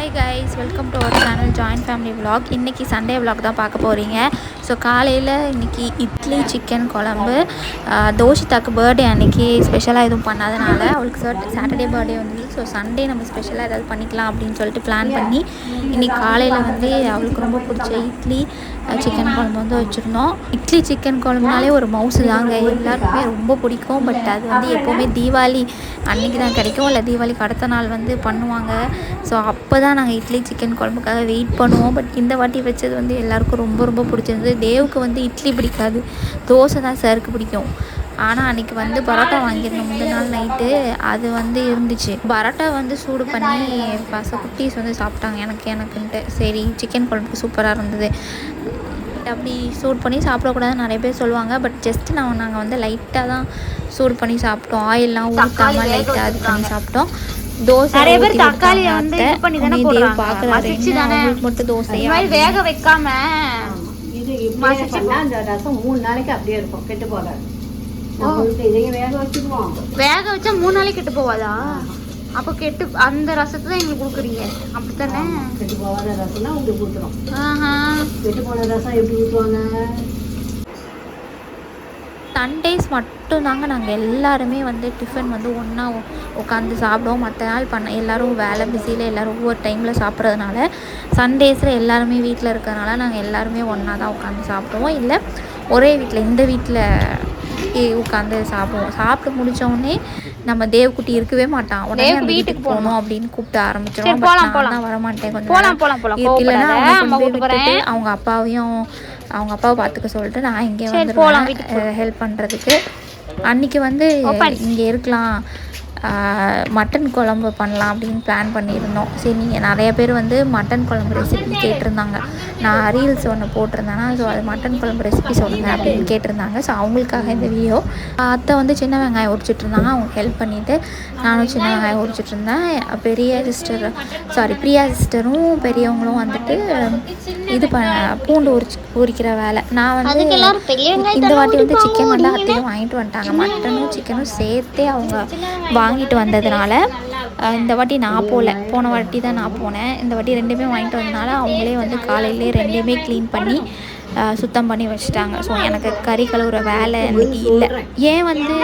Hi guys, welcome to our channel joint family vlog. இன்றைக்கி Sunday vlog தான் பார்க்க போகிறீங்க. ஸோ காலையில் இன்றைக்கி இட்லி சிக்கன் குழம்பு. தோஷிதாக்கு பர்த்டே அன்றைக்கி ஸ்பெஷலாக எதுவும் பண்ணாதனால அவளுக்கு சாட்டர்டே பர்த்டே வந்து, ஸோ சண்டே நம்ம ஸ்பெஷலாக ஏதாவது பண்ணிக்கலாம் அப்படின்னு சொல்லிட்டு பிளான் பண்ணி இன்றைக்கி காலையில் வந்து அவளுக்கு ரொம்ப பிடிச்ச இட்லி சிக்கன் குழம்பு வந்து வச்சுருந்தோம். இட்லி சிக்கன் குழம்புனாலே ஒரு மவுசு தாங்க, எல்லாருக்குமே ரொம்ப பிடிக்கும். பட் அது வந்து எப்போவுமே தீபாவளி அன்றைக்கி தான் கிடைக்கும், இல்லை தீபாவளிக்கு அடுத்த நாள் வந்து பண்ணுவாங்க. ஸோ அப்போ தான் நாங்கள் இட்லி சிக்கன் குழம்புக்காக வெயிட் பண்ணுவோம். பட் இந்த வாட்டி வச்சது வந்து எல்லாருக்கும் ரொம்ப ரொம்ப பிடிச்சிருந்தது. தேவுக்கு வந்து இட்லி பிடிக்காது, தோசை தான் சருக்கு பிடிக்கும். ஆனால் அன்றைக்கி வந்து பரோட்டா வாங்கியிருந்தோம் முந்தின நாள் நைட்டு. அது வந்து இருந்துச்சு. பரோட்டா வந்து சூடு பண்ணி குட்டீஸ் வந்து சாப்பிட்டாங்க. எனக்குன்ட்டு சரி சிக்கன் குழம்புக்கு சூப்பராக இருந்தது. அப்படி சூடு பண்ணி சாப்பிடக்கூடாதுன்னு நிறைய பேர் சொல்லுவாங்க. பட் ஜஸ்ட்டு நாங்கள் வந்து லைட்டாக தான் சூடு பண்ணி சாப்பிட்டோம். ஆயிலெலாம் ஊற்றாமல் லைட்டாக இது பண்ணி சாப்பிட்டோம். தோசை நிறைய பேர் தக்காளி வந்து இது பண்ணி தானே போடுறாங்க, மசிச்சு தானே மட்டும் தோசை வேக வைக்காம. இது இப்படி அந்த ரசம் 3 நாளைக்கு அப்படியே இருக்கும், கெட்டு போகாது. இதையும் வேக வச்சுக்குவோம். வேக வச்சா 3 நாளைக்கு கெட்டு போவாதா? அப்போ கெட்டு அந்த ரசத்தை தான் எங்களுக்கு கொடுக்குறீங்க அப்படித்தானே? கெட்டு போகாத ரசம் தான் உங்களுக்கு ஊற்றுறோம். கெட்டு போன ரசம் எப்படி ஊற்றுவாங்க? சண்டேஸ் மட்டும்தாங்க நாங்கள் எல்லாருமே வந்து டிஃபன் வந்து ஒன்றா உட்காந்து சாப்பிடுவோம். மற்ற நாள் எல்லோரும் வேலை பிஸியில் எல்லோரும் ஒவ்வொரு டைமில் சாப்பிட்றதுனால சண்டேஸில் எல்லாருமே வீட்டில் இருக்கிறதுனால நாங்கள் எல்லாருமே ஒன்றா தான் உட்காந்து சாப்பிடுவோம். இல்லை ஒரே வீட்டில் இந்த வீட்டில் உட்காந்து சாப்பிடுவோம். சாப்பிட்டு முடித்தோடனே நம்ம தேவக்குட்டி இருக்கவே மாட்டான், உடனே வீட்டுக்கு போகணும் அப்படின்னு கூப்பிட்டு ஆரம்பிச்சிடும். நான் வரமாட்டேன், கொஞ்சம் இல்லைன்னா விட்டுட்டு அவங்க அப்பாவை பார்த்துக்க சொல்லிட்டு நான் இங்கே வந்துடுவேன் ஹெல்ப் பண்ணுறதுக்கு. அன்றைக்கி வந்து இங்கே இருக்கலாம், மட்டன் குழம்பு பண்ணலாம் அப்படின்னு பிளான் பண்ணியிருந்தோம். சரி, நீங்கள் நிறைய பேர் வந்து மட்டன் குழம்பு ரெசிபி கேட்டிருந்தாங்க. நான் ரீல்ஸ் ஒன்று போட்டிருந்தேன்னா, ஸோ அது மட்டன் குழம்பு ரெசிபி சொல்லுங்கள் அப்படின்னு கேட்டிருந்தாங்க. ஸோ அவங்களுக்காக இந்த வீடியோ. அத்தை வந்து சின்ன வெங்காயம் உரிச்சிட்டு இருந்தாங்க, அவங்க ஹெல்ப் பண்ணிவிட்டு நானும் சின்ன வெங்காயம் உரிச்சிட்டு இருந்தேன். பிரியா சிஸ்டரும் பெரியவங்களும் வந்துட்டு இது பூண்டு உரிக்கிற வேலை. நான் வந்து இந்த வாட்டி வந்து சிக்கன் வந்து அத்தையும் வாங்கிட்டு வந்துட்டாங்க. மட்டனும் சிக்கனும் சேர்த்தே அவங்க வாங்கிட்டு வந்ததுனால இந்த வாட்டி நான் போன வாட்டி தான் நான் போனேன். இந்த வாட்டி ரெண்டுமே வாங்கிட்டு வந்ததுனால அவங்களே வந்து காலையிலே ரெண்டுமே க்ளீன் பண்ணி சுத்தம் பண்ணி வச்சுட்டாங்க. ஸோ எனக்கு கறி கழுவுற வேலை அன்றைக்கி இல்லை. ஏன் வந்து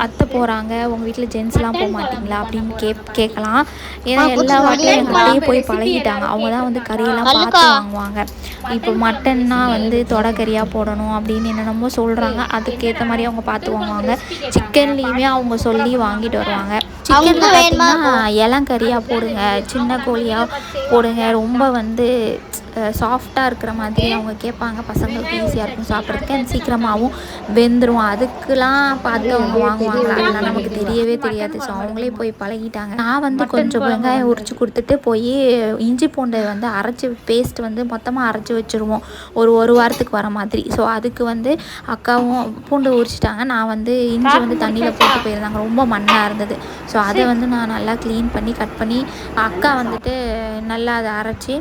அத்தை போகிறாங்க, உங்கள் வீட்டில் ஜென்ஸ்லாம் போக மாட்டிங்களா அப்படின்னு கேட்கலாம். ஏன்னா எல்லா வாட்டியும் எங்கள் அத்தையே போய் பழகிட்டாங்க. அவங்க தான் வந்து கறியெல்லாம் பார்த்து வாங்குவாங்க. இப்போ மட்டன்னா வந்து தொடக்கறியாக போடணும் அப்படின்னு என்னென்னமோ சொல்கிறாங்க. அதுக்கேற்ற மாதிரி அவங்க பார்த்து வாங்குவாங்க. சிக்கன்லேயுமே அவங்க சொல்லி வாங்கிட்டு வருவாங்க. சிக்கனில் பார்த்திங்கன்னா இளங்கறியாக போடுங்க, சின்ன கோழியாக போடுங்க, ரொம்ப வந்து சாஃப்டாக இருக்கிற மாதிரி அவங்க கேட்பாங்க. பசங்களுக்கு ஈஸியாக இருக்கும் சாப்பிட்றதுக்கு, அண்ட் சீக்கிரமாகவும் வெந்துடும். அதுக்கெலாம் பார்த்து அவங்க வாங்குவாங்க. அதெல்லாம் நமக்கு தெரியவே தெரியாது. ஸோ அவங்களே போய் பழகிட்டாங்க. நான் வந்து கொஞ்சம் வெங்காயம் உரிச்சு கொடுத்துட்டு போய் இஞ்சி பூண்டை வந்து அரைச்சி பேஸ்ட் வந்து மொத்தமாக அரைச்சி வச்சுருவோம் ஒரு வாரத்துக்கு வர மாதிரி. ஸோ அதுக்கு வந்து அக்காவும் பூண்டு உரிச்சிட்டாங்க. நான் வந்து இஞ்சி வந்து தண்ணியில் போட்டு போயிருந்தாங்க, ரொம்ப மண்ணாக இருந்தது. ஸோ அதை வந்து நான் நல்லா க்ளீன் பண்ணி கட் பண்ணி அக்கா வந்துட்டு நல்லா அதை அரைச்சி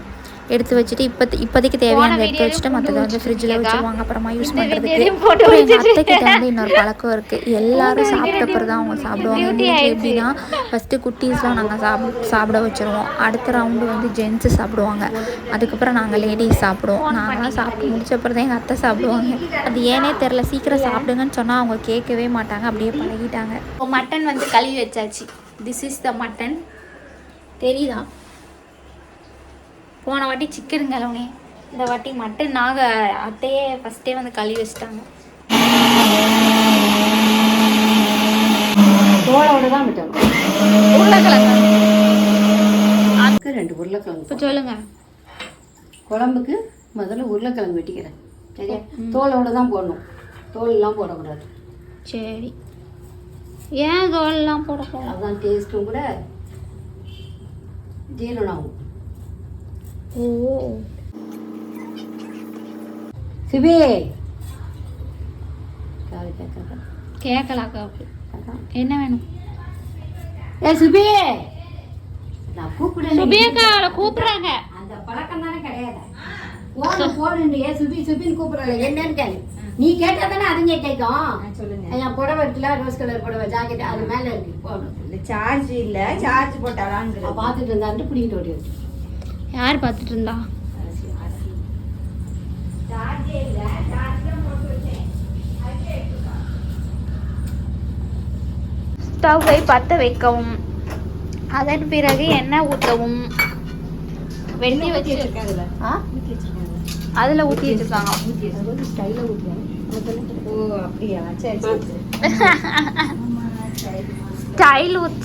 எடுத்து வச்சுட்டு இப்போதைக்கு தேவையானதை எடுத்து வச்சுட்டு மற்றதை வந்து ஃப்ரிட்ஜில் வச்சுருவாங்க அப்புறமா யூஸ் பண்ணுறதுக்கு. எங்கள் அத்தைக்கிட்ட வந்து இன்னொரு பழக்கம் இருக்குது. எல்லோரும் சாப்பிட்டப்பறம் தான் அவங்க சாப்பிடுவாங்க. எங்கள் வீட்டில் எப்படின்னா ஃபஸ்ட்டு குட்டீஸ்லாம் நாங்கள் சாப்பிட வச்சுருவோம். அடுத்த ரவுண்டு வந்து ஜென்ஸு சாப்பிடுவாங்க, அதுக்கப்புறம் நாங்கள் லேடிஸ் சாப்பிடுவோம். நாங்களாம் சாப்பிட்டு முடிச்சப்பறம் தான் எங்கள் அத்தை சாப்பிடுவாங்க. அது ஏனே தெரில, சீக்கிரம் சாப்பிடுங்கன்னு சொன்னால் அவங்க கேட்கவே மாட்டாங்க, அப்படியே பழகிட்டாங்க. மட்டன் வந்து கழுவி வச்சாச்சு. திஸ் இஸ் த மட்டன், தெரியுதா? போன வாட்டி சிக்கன் கழுவுனே, இந்த வாட்டி மட்டன். நாங்கள் அத்தையே ஃபஸ்ட்டே வந்து கழுவி வச்சுட்டாங்க. தோலோடு தான் விட்டோம். உருளைக்கிழங்கு 2 உருளைக்கிழங்கு. இப்போ சொல்லுங்கள். குழம்புக்கு முதல்ல உருளைக்கிழங்கு வெட்டிக்கிறேன், சரியா? தோலோடு தான் போடணும், தோலெல்லாம் போடக்கூடாது. சரி, ஏன் தோலெல்லாம் போடக்கூடாது? அதுதான் டேஸ்ட்டும் கூட ஜீரணம். ஓ சிபி கேட்கலாக்கா, என்ன வேணும்? சிபி, நான் கூப்பிடுறேன். சுபியக்கா கூப்பிடுறாங்க. அந்த பழக்கம் தானே கிடையாது. போடுங்க சுபின்னு கூப்பிடுறாங்க, என்னன்னு கேளு. நீ கேட்டா தானே அதுங்க கேட்கும். சொல்லுங்க. என் புடவை இருக்குல்ல, ரோஸ் கலர் புடவை, ஜாக்கெட், அது மேலே இருக்கு போடணும். சார்ஜ் இல்லை, சார்ஜ் போட்டாலாம் பார்த்துட்டு இருந்தான்ட்டு பிடிக்கிட்டு ஓடி வச்சு. யார் பார்த்துட்டு இருந்தா? ஸ்டவ்வை பற்ற வைக்கவும், அதன் பிறகு எண்ணெய் ஊற்றவும். வெட்டி வச்சு அதில் ஊற்றி வச்சுருக்காங்க.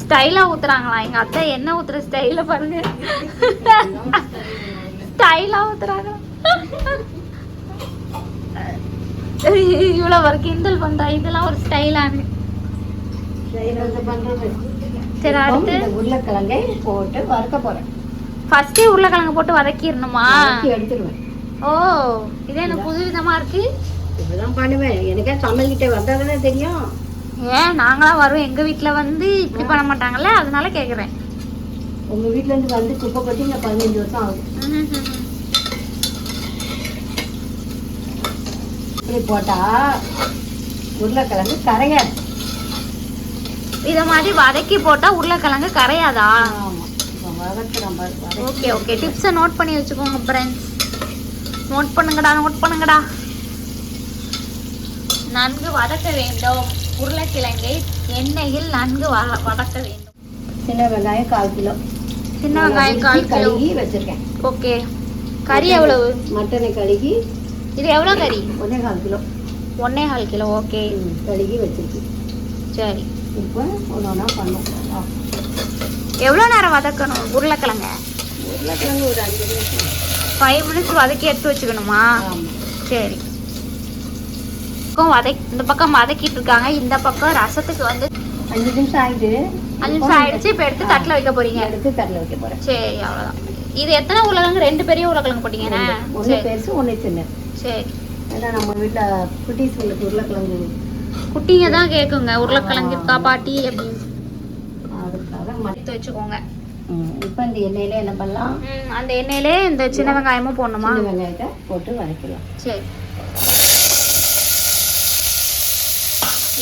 ஸ்டைலாக ஊற்றுறாங்களா? எங்கள் அத்தை எண்ணெய் ஊற்றுற ஸ்டைலை பாருங்க. ஸ்டைலாக ஊற்றுறாங்க. இவ்வளோ ஒரு கிண்டல் பண்ணுறா. இதெல்லாம் ஒரு ஸ்டைலானு. சரி, அடுத்து உருளைக்கிழங்கை போட்டு வறுக்க போறேன். ஃபர்ஸ்டே உருளைக்கிழங்கு போட்டு வதக்கிடணுமா? எடுத்துருவேன். ஓ, இதே எனக்கு புது விதமா இருக்கு. இப்படிதான் பண்ணுவேன். எனக்கே சமையல்கிட்ட வந்தாதானே தெரியும். ஏன் நாங்களாம் வரோம், எங்க வீட்டுல வந்து இப்படி பண்ண மாட்டாங்கல்ல, அதனால கேக்குறேன். உங்க வீட்டுல இருந்து வந்து குப்பை கொட்டி இங்க 15 வருஷம் ஆகுது. இப்படி போட்டா உருளைக்கிழங்கு கரையாது. இத மாதிரி வதக்கி போட்டா உருளைக்கிழங்கு கரையாதா? ஆமா, ஓகே ஓகே, டிப்ஸை நோட் பண்ணி வச்சுக்கோங்க ஃப்ரெண்ட்ஸ். நோட் பண்ணுங்கடா, நோட் பண்ணுங்கடா. நன்கு வதக்க வேண்டும். உருளைக்கிழங்கை எண்ணெயில் நன்கு வதக்க வேண்டும். சின்ன வெங்காயம் 1/4 கிலோ. சின்ன வெங்காயம் 1/4 கிலோ கழுகி வச்சிருக்கேன். ஓகே. கறி எவ்வளவு? மட்டனை கழுகி. இது எவ்வளவு கறி? 1/4 கிலோ. 1/4 கிலோ. ஓகே, கழுகி வச்சிருக்கு. சரி, இப்போ ஒன்றா பண்ணுவோம். எவ்வளோ நேரம் வதக்கணும் உருளைக்கிழங்க? உருளைக்கிழங்கு ஒரு 5 நிமிஷம், 5 மினிட்ஸ் வதக்கி எடுத்து வச்சுக்கணுமா? சரி. இந்த பக்கம் வதக்கிட்டு இருக்காங்க, இந்த பக்கம் ரசத்துக்கு வந்து 5 நிமிஷம் ஆயிடுச்சு. 5 நிமிஷம் ஆயிடுச்சு. இப்போ எடுத்து தட்டில் வைக்க போறீங்க. எடுத்து தட்டில் வைக்க போறேன். சரி, அவ்வளோதான். இது எத்தனை உருளைக்கிழங்கு? 2 பெரிய உருளைக்கிழங்கு போட்டீங்கன்னா? ஒன்று பெருசு, ஒன்று சின்ன. சரி. ஏன்னா நம்ம வீட்டில் குட்டீஸ்களுக்கு உருளைக்கிழங்கு குட்டிங்க தான் கேட்குங்க, உருளைக்கிழங்கு இருக்கா பாட்டி அப்படின்னு. அதுக்காக எடுத்து வச்சுக்கோங்க. இப்போ இந்த எண்ணெயில என்ன பண்ணலாம்? அந்த எண்ணெயிலே இந்த சின்ன வெங்காயமும் போடணுமா? சின்ன வெங்காயத்தை போட்டு வதக்கலாம். சரி.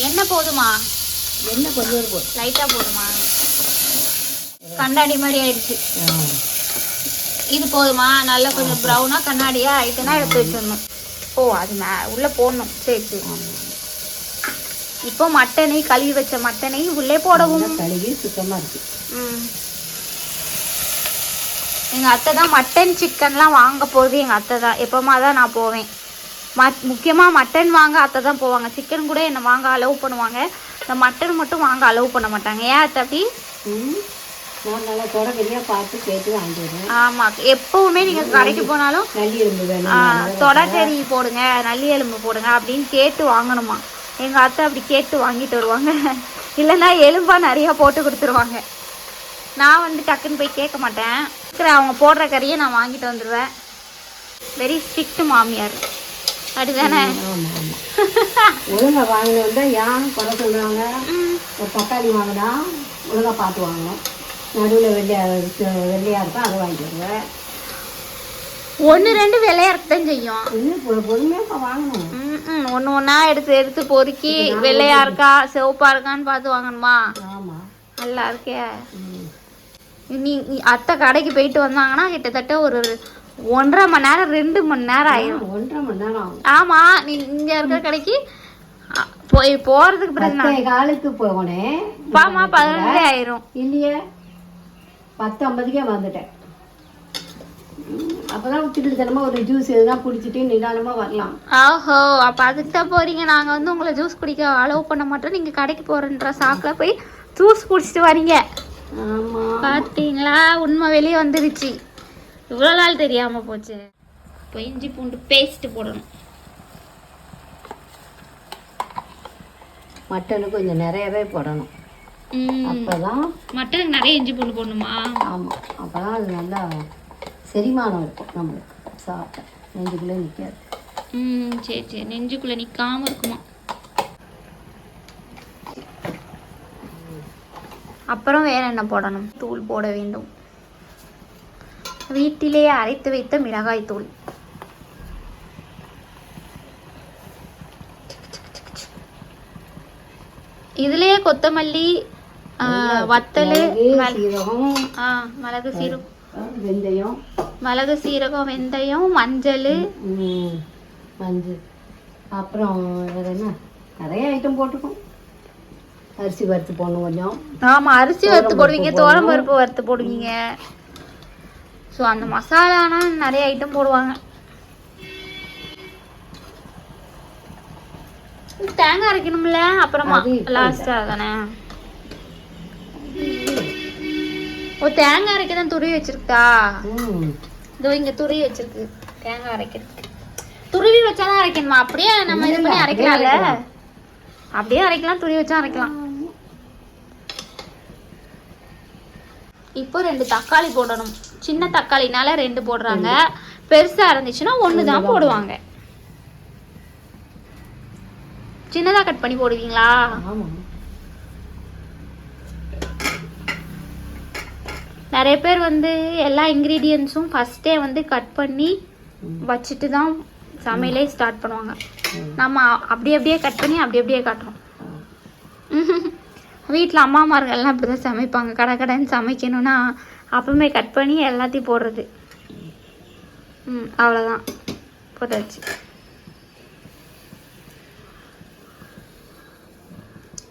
எண்ணெய் போதுமா? எண்ணெய் கொஞ்சம் போதும். லைட்டா போதுமா? கண்ணாடி மாதிரி ஆயிடுச்சு. இது போதுமா? நல்லா கொஞ்சம் ப்ரௌனா கண்ணாடியா ஆயிட்டுனா எடுத்து வச்சிடணும். ஓ, அது உள்ள போடணும். சரி சரி. இப்போ மட்டனை கழுவி வச்ச மட்டனை உள்ளே போடவும். கழுவி சுத்தமா இருக்கு. எங்க அத்தை தான் மட்டன் சிக்கன்லாம் வாங்க போகுது. எங்க அத்தை தான் எப்பமா தான் நான் போவேன். முக்கியமா மட்டன் வாங்க அத்தை தான் போவாங்க. சிக்கன் கூட என்ன வாங்க அலோவ் பண்ணுவாங்க, இந்த மட்டன் மட்டும் வாங்க அலோவ் பண்ண மாட்டாங்க. ஏன் அத்தை அப்படி? நான் நல்லா தொடக்கடியா பார்த்து கேட்டு வாங்கிடுவேன். ஆமா, எப்பவுமே நீங்க கடைக்கு போனாலும் நல்லி எலும்பு வேணும், தொடக்கறி போடுங்க, நல்லி எலும்பு போடுங்க அப்படின்னு கேட்டு வாங்கணுமா. எங்க அத்தை அப்படி கேட்டு வாங்கிட்டு வருவாங்க. இல்லைன்னா எலும்பா நிறைய போட்டு கொடுத்துருவாங்க. நான் வந்து டக்குன்னு போய் கேட்க மாட்டேன். அவங்க போடுற கறியை நான் வாங்கிட்டு வந்துடுவேன். வெரி ஸ்ட்ரிக்ட் மாமியார், அப்படிதானே? ஒழுங்கா வாங்கினா யாரும் குறை சொல்றாங்க. ஒரு தக்காளி வாங்கினா ஒழுங்கா பார்த்து வாங்கணும். நடுவில் வெள்ளையா இருக்கும், அதை வாங்கிட்டு வருவேன். 1-2 வெள்ளையா இருக்கத்தான் செய்யும். பொறுமையா வாங்கணும். ஒன்று ஒன்றா எடுத்து எடுத்து பொறுக்கி வெள்ளையா இருக்கா சிவப்பா இருக்கான்னு பார்த்து வாங்கணுமா? ஆமா, நல்லா இருக்கே. நீ அத்தை கடைக்கு போயிட்டு வந்தாங்கன்னா கிட்டத்தட்ட ஒரு 1.5 மணி நேரம் 2 மணி நேரம் ஆயிடும். 1.5 மணி நேரம். ஆமா, நீ இங்க இருக்கிற கடைக்கு போறதுக்கு பிரச்சனை. காலுக்கு போனேன் பாமா 11 ஆயிரும். இல்லையே, 10:50க்கே வந்துட்டேன். அப்பதான் திடீர்னு ஒரு ஜூஸ் எதுதான் குடிச்சிட்டு நிதானமா வரலாம். ஓஹோ, அப்ப அதுக்கு தான் போறீங்க. நாங்க வந்து உங்களை ஜூஸ் குடிக்க அலோவ் பண்ண மாட்டோம். நீங்க கடைக்கு போறன்ற சாக்குல போய் ஜூஸ் குடிச்சிட்டு வரீங்க. ஆமா, பாத்தீங்களா? உண்மை வெளியே வந்துருச்சு. இவ்வளோ நாள் தெரியாம போச்சு. இப்போ இஞ்சி பூண்டு பேஸ்ட் போடணும். மட்டனுக்கு கொஞ்சம் நிறையவே போடணும். அப்பதான் மட்டனுக்கு நிறைய இஞ்சி பூண்டு போடணுமா? ஆமா, அப்பதான் அது நல்லா செரிமானம் இருக்கும் நம்மளுக்கு. சாப்பிட்டேன் நெஞ்சுக்குள்ளே நிற்காது. சரி சரி, நெஞ்சுக்குள்ளே நிற்காம இருக்குமா? அப்புறம் வேற என்ன போடணும்? தூள் போட வேண்டும். வீட்டிலேயே அரைத்து வைத்த மிளகாய் தூள். இதுலயே கொத்தமல்லி, வத்தல், மிளகு, சீரகம் வெந்தயம், மிளகு, சீரகம், வெந்தயம், மஞ்சள், மஞ்சள், அப்புறம் வேறு என்ன நிறைய ஐட்டம் போட்டுக்கும். அரிசி வறுத்து போடணும் கொஞ்சம். ஆமாம், அரிசி வறுத்து போடுவீங்க, துவரம் பருப்பு வறுத்து போடுவீங்க. ஸோ அந்த மசாலானா நிறைய ஐட்டம் போடுவாங்க. தேங்காய் அரைக்கணும்ல அப்புறமா லாஸ்ட்டாக தானே. ஓ, தேங்காய் அரைக்க தான் துருவி வச்சிருக்கா? இதோ இங்கே துருவி வச்சிருக்கு தேங்காய் அரைக்கிறதுக்கு. துருவி வச்சாதான் அரைக்கணுமா? அப்படியே நம்ம இது பண்ணி அரைக்கலாம்ல? அப்படியே அரைக்கலாம், துருவி வச்சா அரைக்கலாம். இப்போ 2 தக்காளி போடணும். சின்ன தக்காளினால 2 போடுறாங்க, பெருசா இருந்துச்சுன்னா 1 தான் போடுவாங்க. சின்னதா கட் பண்ணி போடுவீங்களா? நிறைய பேர் வந்து எல்லா இன்க்ரீடியன்ஸும் ஃபர்ஸ்டே வந்து கட் பண்ணி வச்சுட்டு தான் சமையலே ஸ்டார்ட் பண்ணுவாங்க. நம்ம அப்படியே கட் பண்ணி அப்படியே காட்டுறோம். வீட்டில் அம்மாமார்கள்லாம் அப்படி தான் சமைப்பாங்க. கடைன்னு சமைக்கணும்னா அப்பவுமே கட் பண்ணி எல்லாத்தையும் போடுறது. அவ்வளோதான், போட்டாச்சு.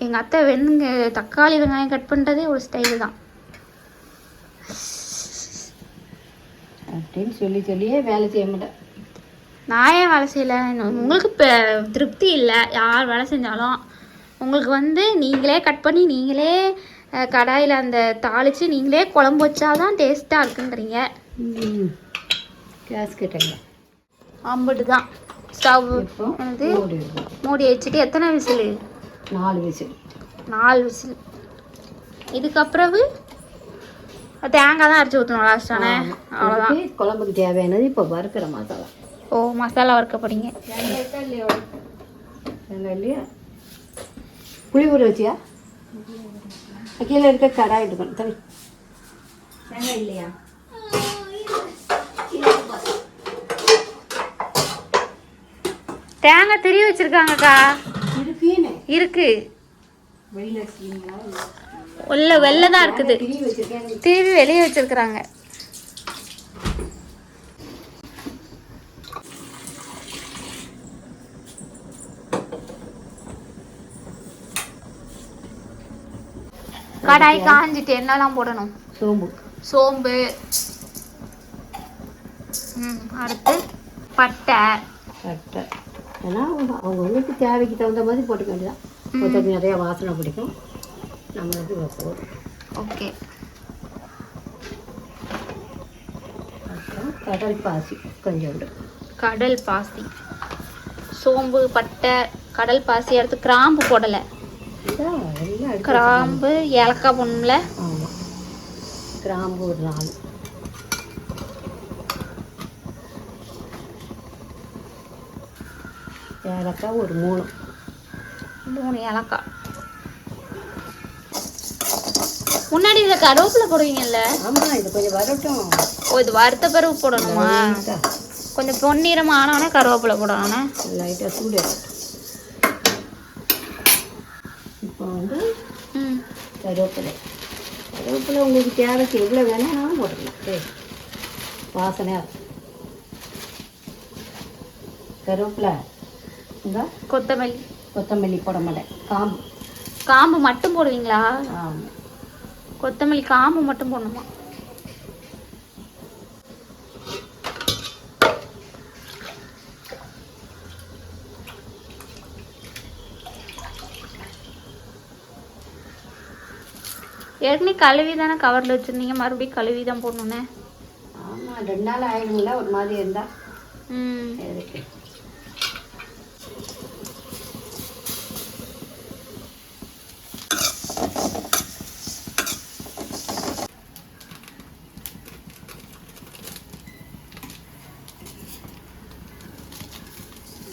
எங்கள் அத்தை தக்காளி வெங்காயம் கட் பண்ணுறதே ஒரு ஸ்டைல் தான் அப்படின்னு சொல்லியே வேலை செய்ய மாட்டேன். நான் ஏன் வேலை செய்யலை? உங்களுக்கு இப்போ திருப்தி இல்லை யார் வேலை செஞ்சாலும். உங்களுக்கு வந்து நீங்களே கட் பண்ணி நீங்களே கடாயில் அந்த தாளித்து நீங்களே குழம்பு வச்சாதான் டேஸ்ட்டாக இருக்குன்றீங்க. கேஸ் கேட்டீங்க அம்புட்டு தான். ஸ்டவ் வந்து மூடி வச்சுட்டு எத்தனை விசில்? 4 விசில். 4 விசில். இதுக்கப்புறம் தேங்காய் தான் அரைச்சி ஊற்றணும் லாஸ்டானே. அவ்வளோதான். குழம்புக்கு தேவையானது இப்போ வறுக்கிற மசாலா. ஓ, மசாலா வறுக்க போறீங்க. தேங்காய் இல்லையா? புளி ஊற வச்சியா? கீழே இருக்க கடாய் எடுக்கணும். தவி தேங்காய் இல்லையா? தேங்காய் திரி வச்சிருக்காங்கக்கா. இருக்கு. உள்ள வெளில தான் இருக்குது. திருவி வெளியே வச்சிருக்கிறாங்க. கடாய் காஞ்சிட்டு என்னெல்லாம் போடணும்? சோம்பு, அடுத்து பட்டை. ஏன்னா அவங்களுக்கு தேவைக்கு தகுந்த மாதிரி போட்டுக்க வேண்டியதான். ஒருத்தருக்கு நிறையா வாசனை பிடிக்கும், நம்மளுக்கு போதும். ஓகே. அப்புறம் கடல் பாசி கொஞ்சோண்டு. கடல் பாசி, சோம்பு, பட்டை, கடல் பாசி. அடுத்து கிராம்பு போடலை. கிராம்பு, ஏலக்காய் போடணும்ல? ஆமாம், கிராம்பு ஒரு 4, ஏலக்காய் ஒரு 3 ஏலக்காய். முன்னாடி இதை கருவேப்பிலை போடுவீங்கல்ல? ஆமாம், இது கொஞ்சம் வரட்டும். ஓ, இது வறுத்த பிறகு போடணுமா? கொஞ்சம் பொன்னிறம் ஆனோடனே கருவேப்பிலை போடணும்னா லைட்டாக சூடு. இப்போ வந்து கருவேப்பிலை உங்களுக்கு தேவைக்கு எவ்வளோ வேணாலும் போட்டுக்கலாம். வாசனையாக இருக்கும். கருவேப்பிலை, இந்த கொத்தமல்லி போட மாட்டேன். காம்பு மட்டும் போடுவீங்களா? ஆமாம், கொத்தமல்லி காம்பு மட்டும் போடணுமா? ஏற்கனவே கழுவி தானே கவரில் வச்சுருந்தீங்க, மறுபடியும் கழுவி தான் போடணுண்ணே. ஆமாம், 2 நாள் ஆயிடுங்களா ஒரு மாதிரி இருந்தால். எதுக்கு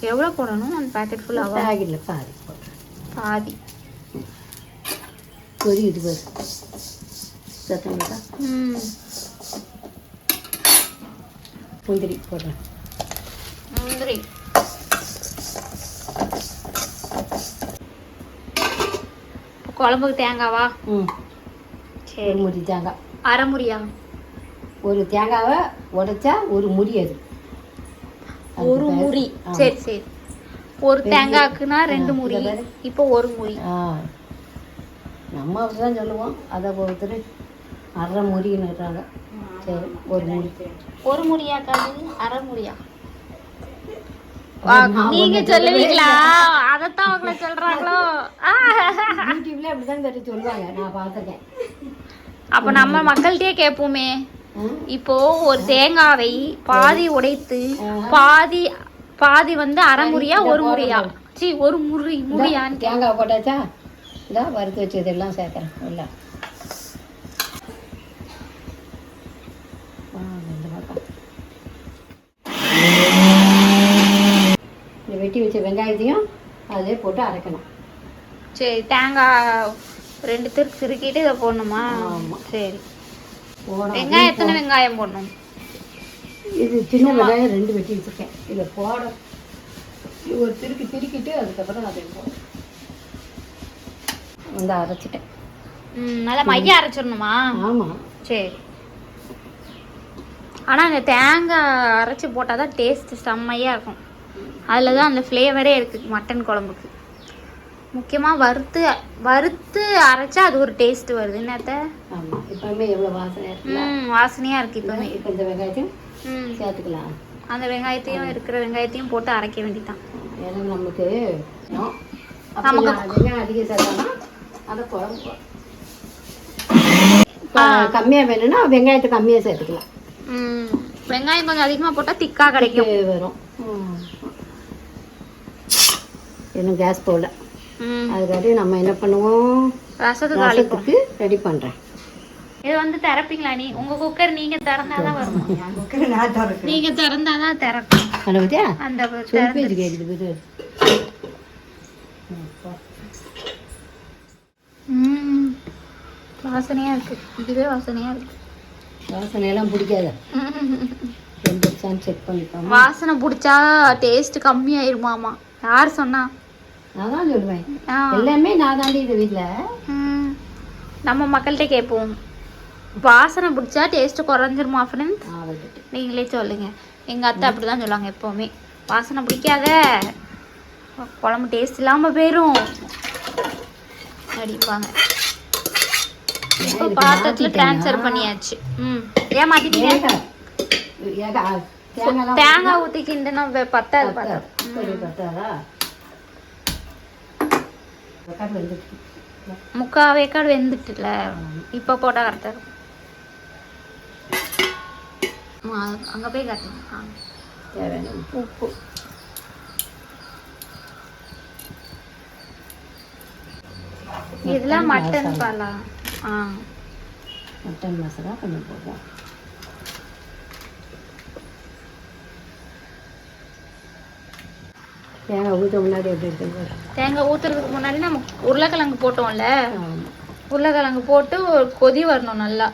எவ்வளோ போடணும் அந்த பேக்கெட் ஃபுல்லாக? பேக்கெட்டில் பாதி கொதிக்கிட்டு போயிரு சத்தம். முந்திரி போடுறேன். முந்திரி குழம்புக்கு தேங்காவா? சரி, முறி தேங்காய். அரைமுறியா? ஒரு தேங்காவை உடைச்சா ஒரு முறி அது. ஒரு முறி. சரி சரி. ஒரு தேங்காய்க்குன்னா 2 முறி. இப்போ ஒரு முறி. நம்ம அப்படிதான் சொல்லுவோம். அதை ஒருத்தர் அரை முறின்னுறாங்க. சரி, ஒரு முறி. ஒரு முறியாக்காது அரை முறியா? நீங்க சொல்லுவீங்களா? அதத்தான் அவங்கள சொல்றாங்களோ? யூடியூப்ல அப்படிதான் சொல்லுவாங்க, நான் பார்த்துருக்கேன். அப்ப நம்ம மக்கள்கிட்டயே கேட்போமே. இப்போ ஒரு தேங்காவை பாதி உடைத்து பாதி பாதி வந்து அரை முறியா ஒரு முறியா? சி ஒரு முறியான்னு. தேங்காய் போட்டாச்சா? இதான் வறுத்து வச்சது எல்லாம் சேர்க்குறேன். இல்லை இந்த வெட்டி வச்ச வெங்காயத்தையும் அதிலே போட்டு அரைக்கணும். சரி, தேங்காய் 2 திருக்கிட்டு இதை போடணுமா? ஆமாம். சரி. வெங்காயம் எத்தனை வெங்காயம் போடணும்? இது சின்ன வெங்காயம் 2 வெட்டி வச்சுருக்கேன். இதை போட ஒரு திருக்கிட்டு அதுக்கப்புறம் அதை வந்து அரைச்சிட்டேன். நல்லா மையம் அரைச்சிடணுமா? ஆமாம். சரி. ஆனால் அந்த தேங்காய் அரைச்சி போட்டால் தான் டேஸ்ட்டு செம்மையாக இருக்கும். அதில் தான் அந்த ஃப்ளேவரே இருக்குது மட்டன் குழம்புக்கு. முக்கியமாக வறுத்து அரைச்சா அது ஒரு டேஸ்ட் வருது. என்னத்த? ஆமாம். இப்போவுமே எவ்வளோ வாசனையாக இருக்கு. வாசனையாக இருக்குது இப்போவுமே. இப்போ இந்த வெங்காயத்தையும் சேர்த்துக்கலாம். அந்த வெங்காயத்தையும் இருக்கிற வெங்காயத்தையும் போட்டு அரைக்க வேண்டியதான். ஏன்னா நமக்கு வெங்காயம் அதிகம் சேர்த்தோம்னா அதை குழம்பு கம்மியாக வேணும்னா வெங்காயத்தை கம்மியாக சேர்த்துக்கலாம். வெங்காயம் கொஞ்சம் அதிகமாக போட்டால் திக்காக கிடைக்கும் வரும். இன்னும் கேஸ் போடல. அதுக்காட்டி நம்ம என்ன பண்ணுவோம், ரசத்துக்கு ரெடி பண்ணுறேன். இது வந்து திறப்பீங்களா? உங்க குக்கர் நீங்க திறந்தாதான் வரும். நீங்க திறந்தாதான் திறக்கும். அந்த வாசனையா இருக்கு. இதுவே வாசனையா இருக்கு. வாசனையெல்லாம் பிடிக்காத. செக் பண்ணிப்போம். வாசனை பிடிச்சா டேஸ்ட் கம்மியாயிருமாமா? யார் சொன்னா? நான் தான் சொல்லுவேன். எல்லாமே நான் தாண்டி இது வீட்டில். நம்ம மக்கள்கிட்ட கேட்போம். வாசனை பிடிச்சா டேஸ்ட்டு குறைஞ்சிருமா ஃப்ரெண்ட்ஸ்? நீங்களே சொல்லுங்க. எங்கள் அத்தை அப்படி தான் சொல்லுவாங்க எப்போவுமே. வாசனை பிடிக்காத, குழம்பு டேஸ்ட் இல்லாமல் போயிடும் அடிப்பாங்க. இப்போ பாத்திரத்தில் ட்ரான்ஸ்ஃபர் பண்ணியாச்சு. ஏமாத்திட்டீங்க. தேங்காய் ஊற்றி கிண்டுனா பத்தாது. பத்தாதா? முக்கால் வேக்காடு வெந்துட்டுல. இப்போ போட்டால் கரெக்டாக இருக்கும். அங்கே போய் கட்டணும். தேவையான உப்பு. இதெல்லாம் மட்டன் பாலா? மட்டன் மசாலா கொஞ்சம் போடுவோம். தேங்காய் ஊற்ற முன்னாடி எப்படி இருக்குது? தேங்காய் ஊற்றுறதுக்கு முன்னாடி நம்ம உருளைக்கிழங்கு போட்டோம்ல. உருளைக்கிழங்கு போட்டு ஒரு கொதி வரணும் நல்லா.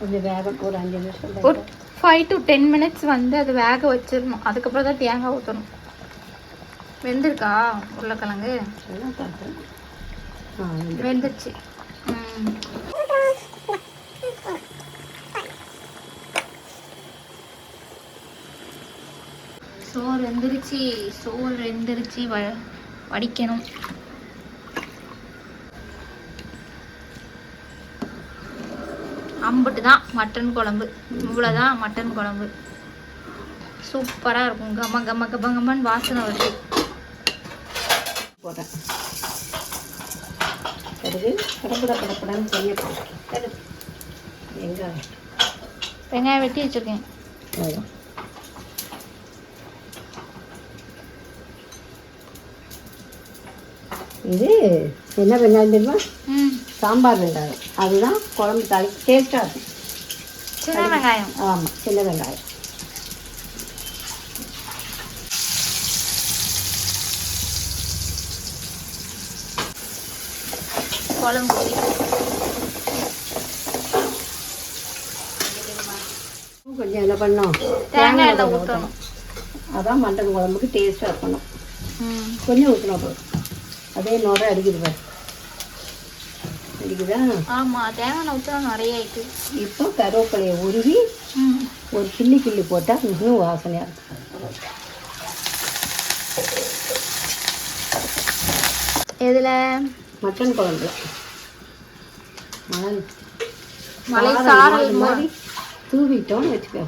கொஞ்சம் வேக ஒரு 5 நிமிஷம், ஒரு 5 to 10 minutes வந்து அது வேக வச்சிடணும். அதுக்கப்புறம் தான் தேங்காய் ஊற்றணும். வெந்திருக்கா உருளைக்கிழங்கு? வெந்துருச்சு. சோறு வெந்துருச்சு. வடிக்கணும். அம்புட்டு தான் மட்டன் குழம்பு. இவ்வளோதான் மட்டன் குழம்பு. சூப்பராக இருக்கும். கம்மன் வாசனை வருது. போட்டேன். கடப்படான்னு செய்யப்போம். வெங்காயம் வெட்டி வச்சுருக்கேன். இது என்ன வெங்காயம் தெரியுமா? சாம்பார் வெங்காயம். அதுதான் குழம்பு தாளிக்கு டேஸ்ட்டாக இருக்கும். சின்ன வெங்காயம். ஆமாம், சின்ன வெங்காயம். குழம்பு கொஞ்சம் என்ன பண்ணோம், தேங்காய் எல்லாம் ஊற்றணும். அதான் மட்டன் குழம்புக்கு டேஸ்ட்டாக இருக்கணும். கொஞ்சம் ஊற்றினா போதும். அதே நோரை அடிக்குது பாரு. இருக்குதா? ஆமாம், தேங்காய் ஊற்றினா நிறைய ஆயிட்டு. இப்போ கருவேப்பிலையை உருவி ஒரு கிள்ளி போட்டால் இன்னும் வாசனையாக இருக்கும். எதில்? மட்டன் குழம்புல மலை சாரல் மாதிரி தூவிட்டோம்னு வச்சுக்கோ.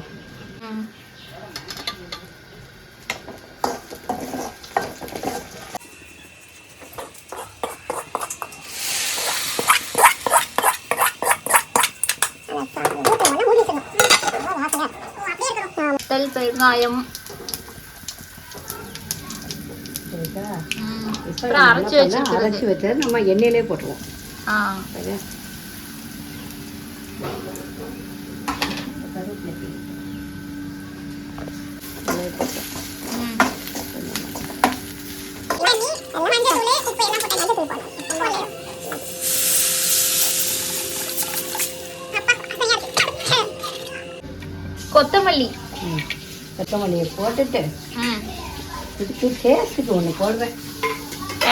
பெருங்காயம் அரைச்சி வச்சது நம்ம எண்ணெயிலே போட்டுருவோம். கொத்தமல்லியை போட்டுட்டு இதுக்கு டேஸ்ட்டுக்கு ஒன்று போடுவேன்.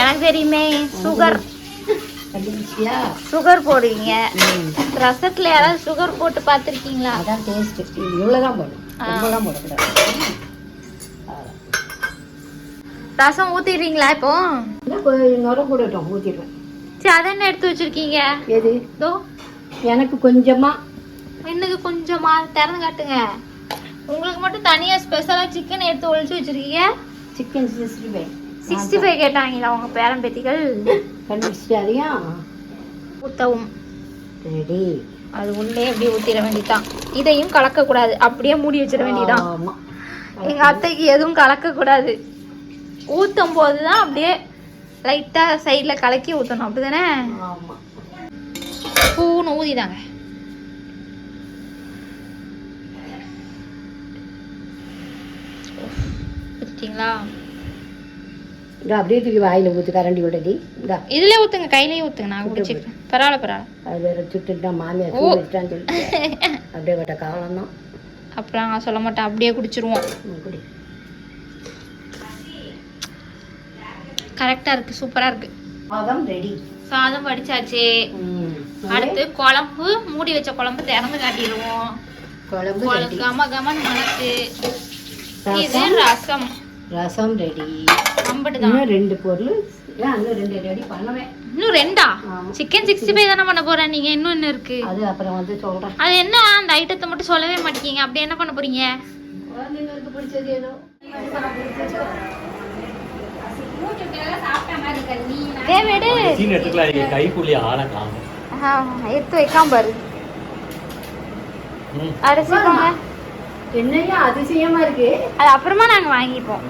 எனக்கு தெரியுமே, சுகர் போடுவீங்க. ரசத்துல யாராவது சுகர் போட்டு பார்த்துருக்கீங்களா? அதான் டேஸ்ட். இவ்வளோதான் போடும், ரொம்பலாம் போடக்கூடாது. ரசம் ஊத்திடுறீங்களா இப்போ? நுர போடட்டும், ஊற்றிடுவேன். சரி, அதை என்ன எடுத்து வச்சிருக்கீங்க? எது? தோ எனக்கு கொஞ்சமா. என்னது கொஞ்சமா? திறந்து காட்டுங்க. உங்களுக்கு மட்டும் தனியா ஸ்பெஷலா சிக்கன் எடுத்து ஒழிச்சு வச்சிருக்கீங்க. சிக்கன் 65. 65 கேட்டாங்களா உங்க பேரன் பேத்திகள்? கண்டுபிடிச்சிட்டாரியா? ஊத்தவும் ரெடி. அது உள்ளே அப்படியே ஊத்திட வேண்டியதான். இதையும் கலக்க கூடாது, அப்படியே மூடி வச்சிட வேண்டியதான். எங்க அத்தைக்கு எதுவும் கலக்க கூடாது. ஊத்தும் போதுதான் அப்படியே லைட்டா சைட்ல கலக்கி ஊத்தணும், அப்படிதானே? பூன்னு ஊதிதாங்க. ஊத்திட்டீங்களா? அப்படியே தூக்கி வாயில ஊத்து, கரண்டி விடடி. இதுல ஊத்துங்க, கையிலேயே ஊத்துங்க, நான் குடிச்சுக்கிறேன். பரவாயில்ல. அது வேற சுட்டுட்டா மாமியார் வச்சுட்டான்னு சொல்லிட்டு அப்படியே விட்ட காலம் தான். அப்புறம் நான் சொல்ல மாட்டேன், அப்படியே குடிச்சிருவோம். கரெக்டா இருக்கு, சூப்பரா இருக்கு. சாதம் ரெடி. சாதம் வடிச்சாச்சு. அடுத்து குழம்பு, மூடி வச்ச குழம்பு திறந்து காட்டிடுவோம். குழம்பு கம கமன் மணக்கு. இது ரசம். ரசம் ரெடி. அம்பட்டுதான். இன்னும் 2 பொருள், இன்னும் 2 ரெடி பண்ணுவேன். இன்னும் 2ஆ? சிக்கன் 65 தானே பண்ண போறேன். நீங்க இன்னும் என்ன இருக்கு? அது அப்புறம் வந்து சொல்றேன். அது என்ன, அந்த ஐட்டத்தை மட்டும் சொல்லவே மாட்டீங்க. அப்படி என்ன பண்ண போறீங்க? குழந்தைங்களுக்கு பிடிச்சது ஏதோ. எடுத்து வைக்காம பாரு. அரிசிக்கோங்க. என்னையா அதிசயமா இருக்கு. அது அப்புறமா நாங்க வாங்கிப்போம்.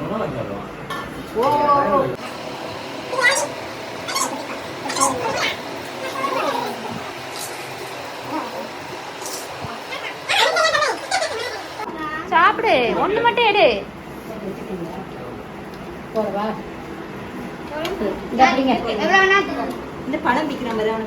சாப்பிடு, ஒண்ணு மட்டும் எடு. போறவா? இந்த படம் பிடிக்கிற மாதிரி அவனை